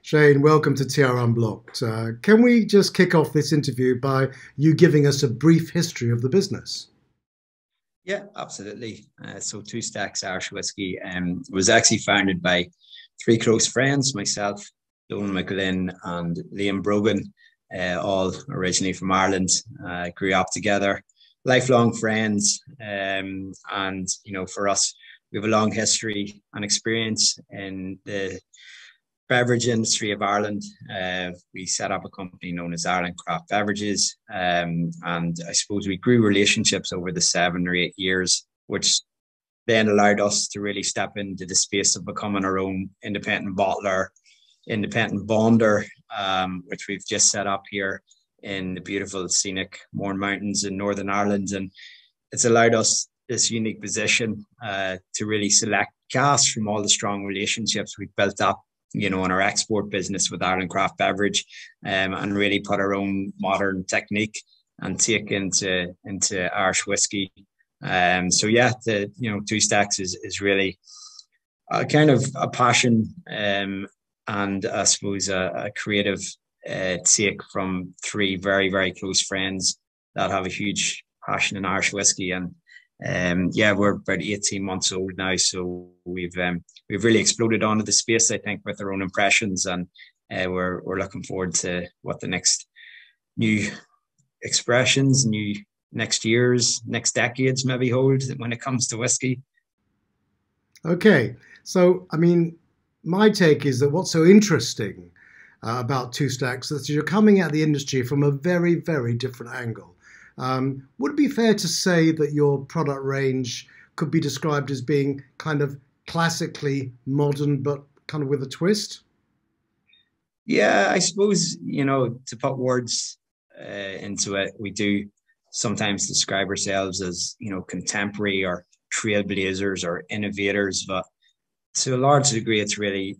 Shane, welcome to TR Unblocked. Can we just kick off this interview by you giving us a brief history of the business? Yeah, absolutely. So Two Stacks Irish Whiskey was actually founded by three close friends, myself, Donal McGlynn and Liam Brogan, all originally from Ireland. Grew up together, lifelong friends. And, for us, we have a long history and experience in the beverage industry of Ireland. We set up a company known as Ireland Craft Beverages, and I suppose we grew relationships over the 7 or 8 years, which then allowed us to really step into the space of becoming our own independent bottler, independent bonder, which we've just set up here in the beautiful scenic Mourne Mountains in Northern Ireland. And it's allowed us this unique position to really select casks from all the strong relationships we've built up in our export business with Ireland Craft Beverage, and really put our own modern technique and take into Irish whiskey. Two Stacks is really a kind of a passion, and I suppose a creative take from three very, very close friends that have a huge passion in Irish whiskey. And we're about 18 months old now, so we've really exploded onto the space, I think, with our own impressions, and we're looking forward to what the next new expressions, new next years, next decades maybe hold when it comes to whiskey. Okay, so my take is that what's so interesting about Two Stacks is that you're coming at the industry from a very, very different angle. Would it be fair to say that your product range could be described as being kind of classically modern, but kind of with a twist? Yeah, I suppose, to put words into it, we do sometimes describe ourselves as, contemporary or trailblazers or innovators, but to a large degree, it's really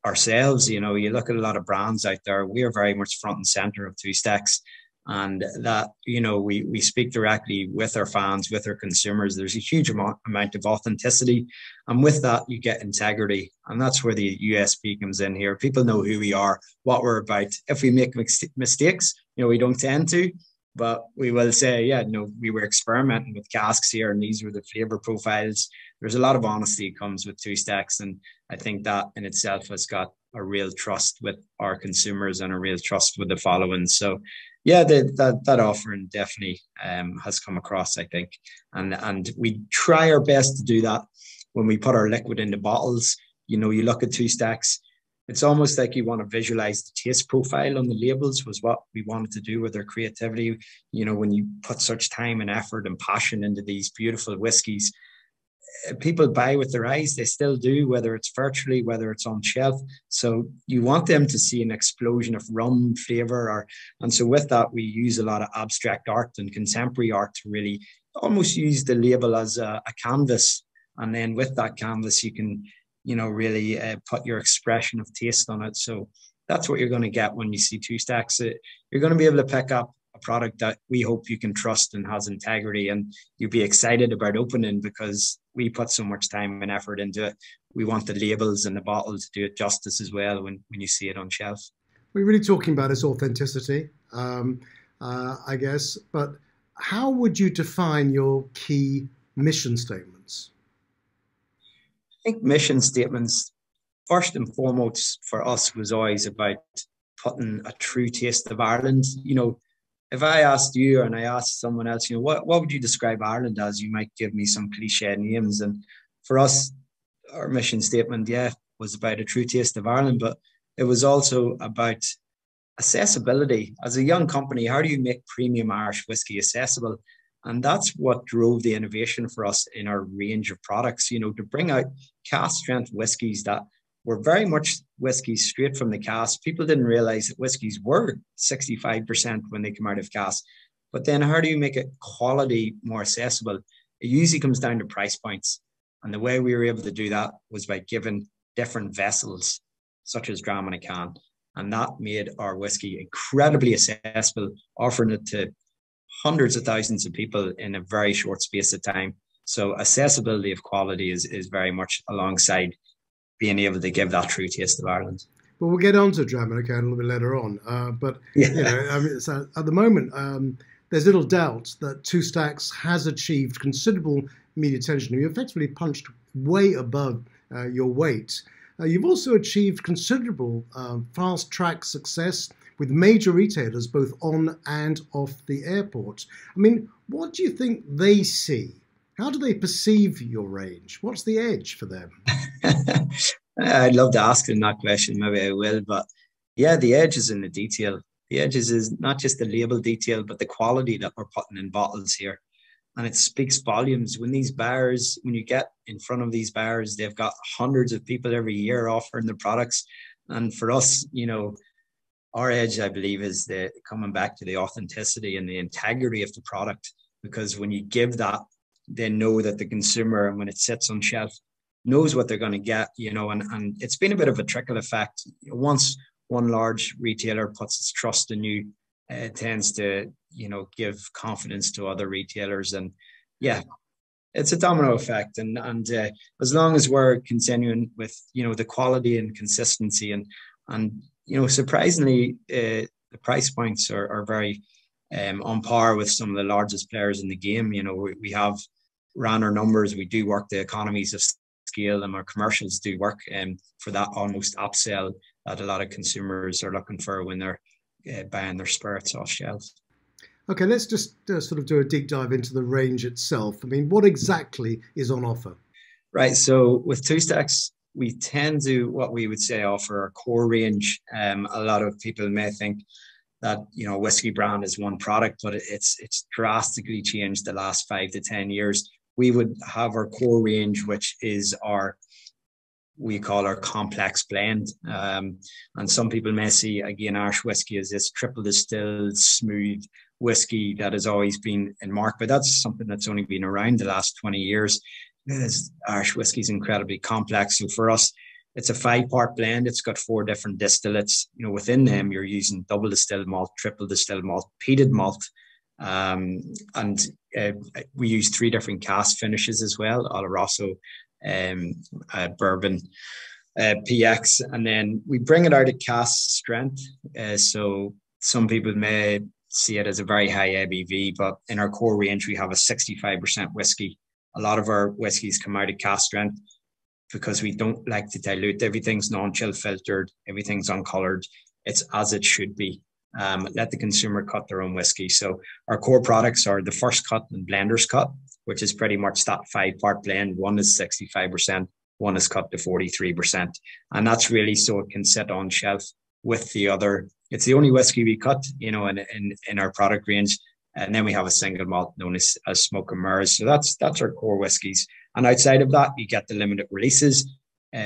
ourselves. You look at a lot of brands out there, we are very much front and center of Two Stacks. And that, we speak directly with our fans, with our consumers. There's a huge amount of authenticity. And with that, you get integrity. And that's where the USP comes in here. People know who we are, what we're about. If we make mistakes, we don't tend to, but we will say, we were experimenting with casks here and these were the flavor profiles. There's a lot of honesty comes with Two Stacks. And I think that in itself has got a real trust with our consumers and a real trust with the following. So, yeah, that offering definitely has come across, I think. And we try our best to do that when we put our liquid into bottles. You look at Two Stacks, it's almost like you want to visualize the taste profile on the labels was what we wanted to do with our creativity. When you put such time and effort and passion into these beautiful whiskies, people buy with their eyes. They still do, whether it's virtually, whether it's on shelf. So you want them to see an explosion of rum flavor, and so with that, we use a lot of abstract art and contemporary art to really almost use the label as a canvas. And then with that canvas, you can, really put your expression of taste on it. So that's what you're going to get when you see Two Stacks. You're going to be able to pick up a product that we hope you can trust and has integrity, and you'll be excited about opening because we put so much time and effort into it. We want the labels and the bottle to do it justice as well when you see it on shelf. We're really talking about its authenticity, I guess, but how would you define your key mission statements? I think mission statements, first and foremost for us, was always about putting a true taste of Ireland. If I asked you and I asked someone else, what would you describe Ireland as? You might give me some cliche names. And for us, our mission statement, was about a true taste of Ireland, but it was also about accessibility. As a young company, how do you make premium Irish whiskey accessible? And that's what drove the innovation for us in our range of products, to bring out cask strength whiskies that were very much whiskies straight from the cask. People didn't realize that whiskies were 65% when they come out of cask. But then how do you make it quality more accessible? It usually comes down to price points. And the way we were able to do that was by giving different vessels, such as dram and a can. And that made our whiskey incredibly accessible, offering it to hundreds of thousands of people in a very short space of time. So accessibility of quality is very much alongside being able to give that true taste of Ireland. Well, we'll get on to Dram and a Can a little bit later on. But you Yeah. know, I mean, so at the moment, there's little doubt that Two Stacks has achieved considerable media attention. You effectively punched way above your weight. You've also achieved considerable fast track success with major retailers both on and off the airport. I mean, what do you think they see? How do they perceive your range? What's the edge for them? I'd love to ask him that question. Maybe I will. But yeah, the edge is in the detail. The edges is not just the label detail, but the quality that we're putting in bottles here. And it speaks volumes. When these bars, when you get in front of these bars, they've got hundreds of people every year offering their products. And for us, you know, our edge, I believe, is the coming back to the authenticity and the integrity of the product. Because when you give that, they know that the consumer, and when it sits on shelf, knows what they're going to get, you know, and it's been a bit of a trickle effect. Once one large retailer puts its trust in you, it tends to, you know, give confidence to other retailers. And yeah, it's a domino effect. And as long as we're continuing with, you know, the quality and consistency and you know, surprisingly, the price points are very on par with some of the largest players in the game. You know, we have ran our numbers. We do work the economies of scale, and our commercials do work for that almost upsell that a lot of consumers are looking for when they're buying their spirits off shelf. Okay, let's just sort of do a deep dive into the range itself. I mean, what exactly is on offer? Right. So with Two Stacks, we tend to what we would say offer a core range. A lot of people may think that, you know, whiskey brand is one product, but it's drastically changed the last 5 to 10 years. We would have our core range, which is we call our complex blend. And some people may see, again, Irish whiskey as this triple distilled, smooth whiskey that has always been in market, but that's something that's only been around the last 20 years. Irish whiskey is incredibly complex. So for us, it's a 5-part blend. It's got 4 different distillates. You know, within them, you're using double distilled malt, triple distilled malt, peated malt, and we use 3 different cask finishes as well: Oloroso, bourbon, PX, and then we bring it out at cask strength. So some people may see it as a very high ABV, but in our core range, we have a 65% whiskey. A lot of our whiskies come out at cask strength because we don't like to dilute. Everything's non-chill filtered, everything's uncolored. It's as it should be. Let the consumer cut their own whiskey. So our core products are the first cut and blender's cut, which is pretty much that 5-part blend. One is 65%, one is cut to 43%. And that's really so it can sit on shelf with the other. It's the only whiskey we cut, you know, in our product range. And then we have a single malt known as Smoke and Mirrors. So that's our core whiskies. And outside of that, you get the limited releases.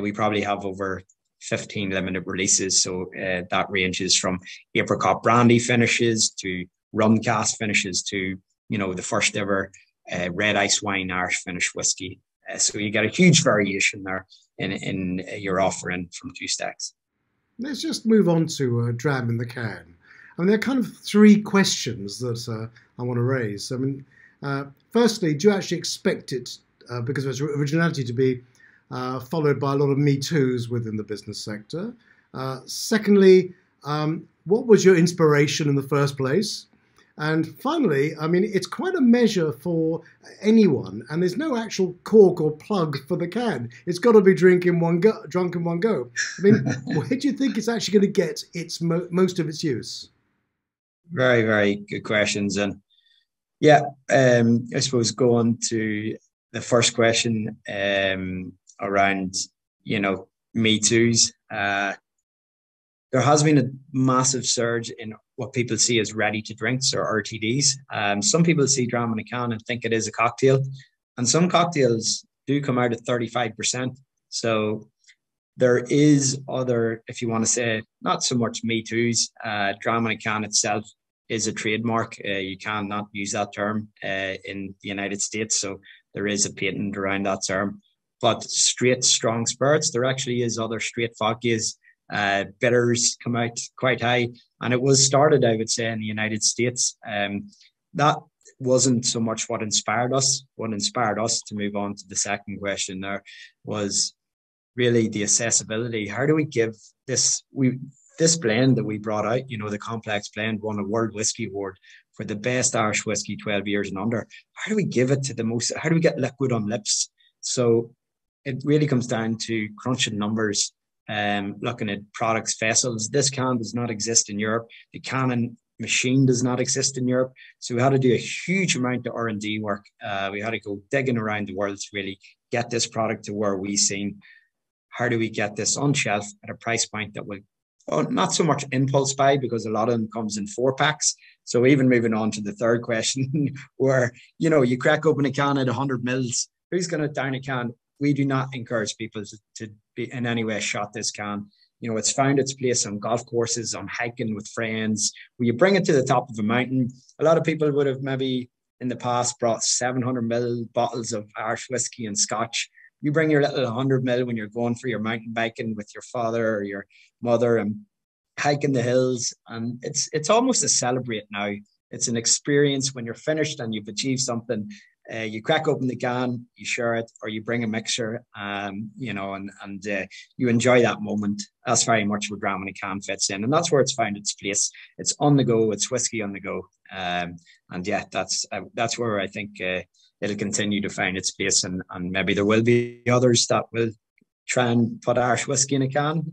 We probably have over 15 limited releases. So that ranges from apricot brandy finishes to rum cask finishes to, you know, the first ever red ice wine Irish finish whiskey. So you get a huge variation there in your offering from Two Stacks. Let's just move on to Dram in the Can. I mean, there are kind of 3 questions that I want to raise. I mean, firstly, do you actually expect it, because of its originality, to be followed by a lot of Me Too's within the business sector? Secondly, what was your inspiration in the first place? And finally, I mean, it's quite a measure for anyone, and there's no actual cork or plug for the can. It's got to be drunk in one go. I mean, where do you think it's actually going to get its most of its use? Very, very good questions. And yeah, I suppose going to the first question around, you know, Me Too's, there has been a massive surge in what people see as ready to drinks or RTDs. Some people see Dram in a Can and think it is a cocktail, and some cocktails do come out at 35%. So there is other, if you want to say, not so much Me Too's. Dram in a Can itself is a trademark. You cannot use that term in the United States. So there is a patent around that term. But straight strong spirits, there actually is other straight vodkas. Bitters come out quite high. And it was started, I would say, in the United States. That wasn't so much what inspired us. What inspired us to move on to the second question there was really the accessibility. How do we give this blend that we brought out, the complex blend, won a World Whiskey Award for the best Irish whiskey 12 years and under. How do we give it to how do we get liquid on lips? So it really comes down to crunching numbers, looking at products, vessels. This can does not exist in Europe. The canning machine does not exist in Europe. So we had to do a huge amount of R&D work. We had to go digging around the world to really get this product to where we seen. How do we get this on shelf at a price point that will not so much impulse buy, because a lot of them comes in 4-packs. So even moving on to the third question, where, you crack open a can at 100 mils, who's going to down a can? We do not encourage people to be in any way shot this can. It's found its place on golf courses, on hiking with friends. When you bring it to the top of a mountain, a lot of people would have maybe in the past brought 700 ml bottles of Irish whiskey and scotch. You bring your little 100 ml when you're going for your mountain biking with your father or your mother and hiking the hills. And it's almost a celebrate now. It's an experience when you're finished and you've achieved something. You crack open the can, you share it, or you bring a mixture, and you enjoy that moment. That's very much where Dramamine fits in, and that's where it's found its place. It's on the go. It's whiskey on the go, and yeah, that's where I think it'll continue to find its place, and maybe there will be others that will try and put Irish whiskey in a can.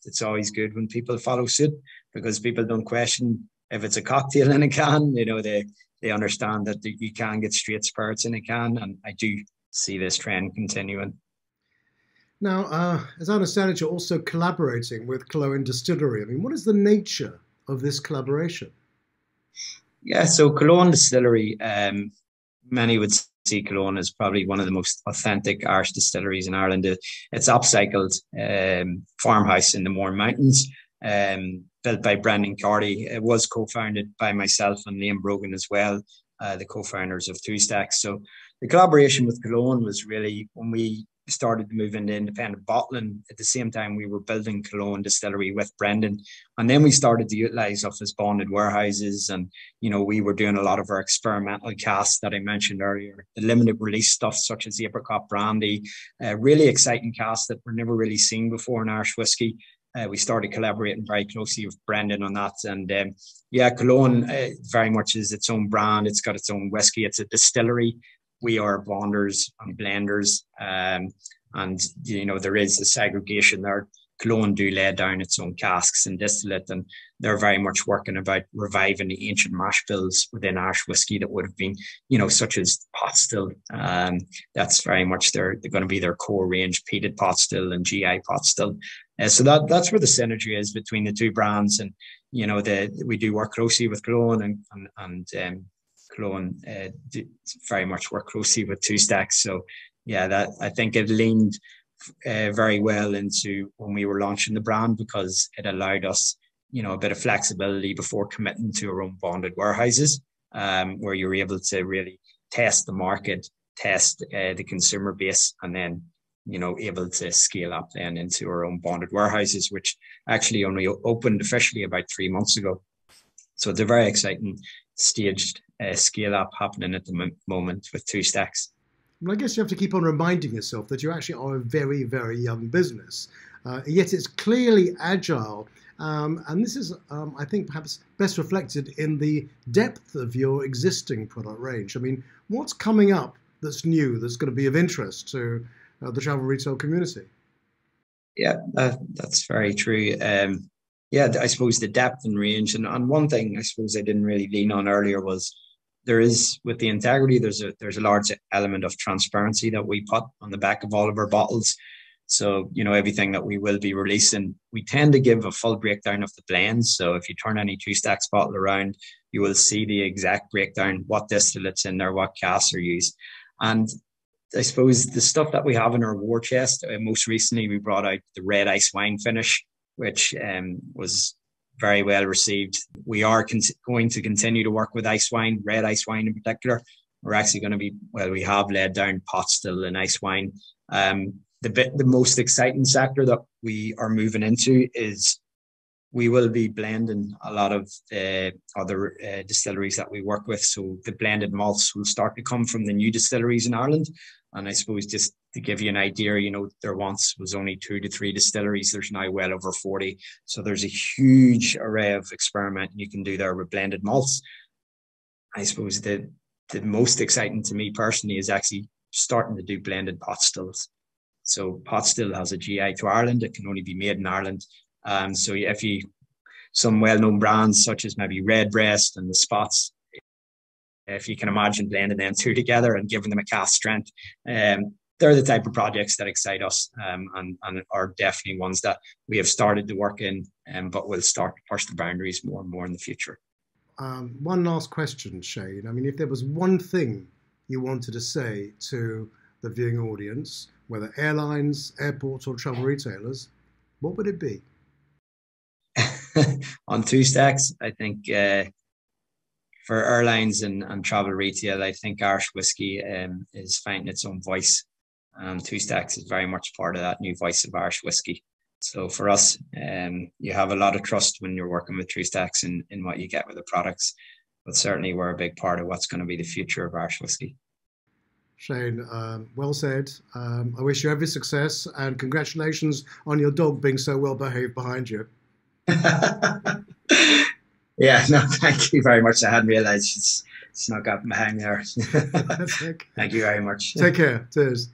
It's always good when people follow suit, because people don't question if it's a cocktail in a can. They understand that you can get straight spirits in a can, and I do see this trend continuing. Now, as I understand it, you're also collaborating with Killowen Distillery. I mean, what is the nature of this collaboration? Yeah, so Killowen Distillery, many would see Killowen as probably one of the most authentic Irish distilleries in Ireland. It's upcycled farmhouse in the Mourne Mountains, built by Brendan Carty. It was co-founded by myself and Liam Brogan as well, the co-founders of Two Stacks. So the collaboration with Killowen was really when we started to move into independent bottling. At the same time, we were building Killowen Distillery with Brendan. And then we started to utilize of his bonded warehouses. And, we were doing a lot of our experimental casks that I mentioned earlier, the limited release stuff such as apricot brandy, really exciting casks that were never really seen before in Irish whiskey. We started collaborating very closely with Brendan on that. And Killowen very much is its own brand. It's got its own whiskey. It's a distillery. We are bonders and blenders. And there is a segregation there. Killowen do lay down its own casks and distillate, and they're very much working about reviving the ancient mash bills within Irish whiskey that would have been, such as pot still. That's very much they're going to be their core range, peated pot still and GI pot still. So that's where the synergy is between the two brands, and we do work closely with Killowen and Killowen very much work closely with Two Stacks. So yeah, that I think it leaned very well into when we were launching the brand, because it allowed us, a bit of flexibility before committing to our own bonded warehouses, where you're able to really test the market, test the consumer base, and then able to scale up then into our own bonded warehouses, which actually only opened officially about 3 months ago. So it's a very exciting staged scale up happening at the moment with Two Stacks. Well, I guess you have to keep on reminding yourself that you actually are a very, very young business, yet it's clearly agile. And this is, I think, perhaps best reflected in the depth of your existing product range. I mean, what's coming up that's new, that's going to be of interest to the travel retail community? Yeah, that's very true. I suppose the depth and range. And one thing I suppose I didn't really lean on earlier was there is, with the integrity, there's a large element of transparency that we put on the back of all of our bottles. So, everything that we will be releasing, we tend to give a full breakdown of the blends. So if you turn any Two Stacks bottle around, you will see the exact breakdown, what distillates in there, what casks are used. And I suppose the stuff that we have in our war chest, most recently we brought out the red ice wine finish, which was very well received. We are going to continue to work with ice wine, red ice wine in particular. We're actually going to we have laid down pot still and ice wine. The most exciting sector that we are moving into is we will be blending a lot of other distilleries that we work with. So the blended malts will start to come from the new distilleries in Ireland. And I suppose just to give you an idea, there once was only 2 to 3 distilleries. There's now well over 40. So there's a huge array of experimenting you can do there with blended malts. I suppose the most exciting to me personally is actually starting to do blended pot stills. So pot still has a GI to Ireland. It can only be made in Ireland. So some well-known brands such as maybe Redbreast and the Spots, if you can imagine blending them two together and giving them a cask strength, they're the type of projects that excite us, and are definitely ones that we have started to work in, but we'll start to push the boundaries more and more in the future. One last question, Shane. I mean, if there was one thing you wanted to say to the viewing audience, whether airlines, airports, or travel retailers, what would it be? On Two Stacks, I think for airlines and travel retail, I think Irish whiskey is finding its own voice. Two Stacks is very much part of that new voice of Irish whiskey. So for us, you have a lot of trust when you're working with Two Stacks in what you get with the products. But certainly we're a big part of what's going to be the future of Irish whiskey. Shane, well said. I wish you every success, and congratulations on your dog being so well behaved behind you. Yeah, no, thank you very much. I hadn't realised it's not got behind there. Thank you very much. Take care. Cheers.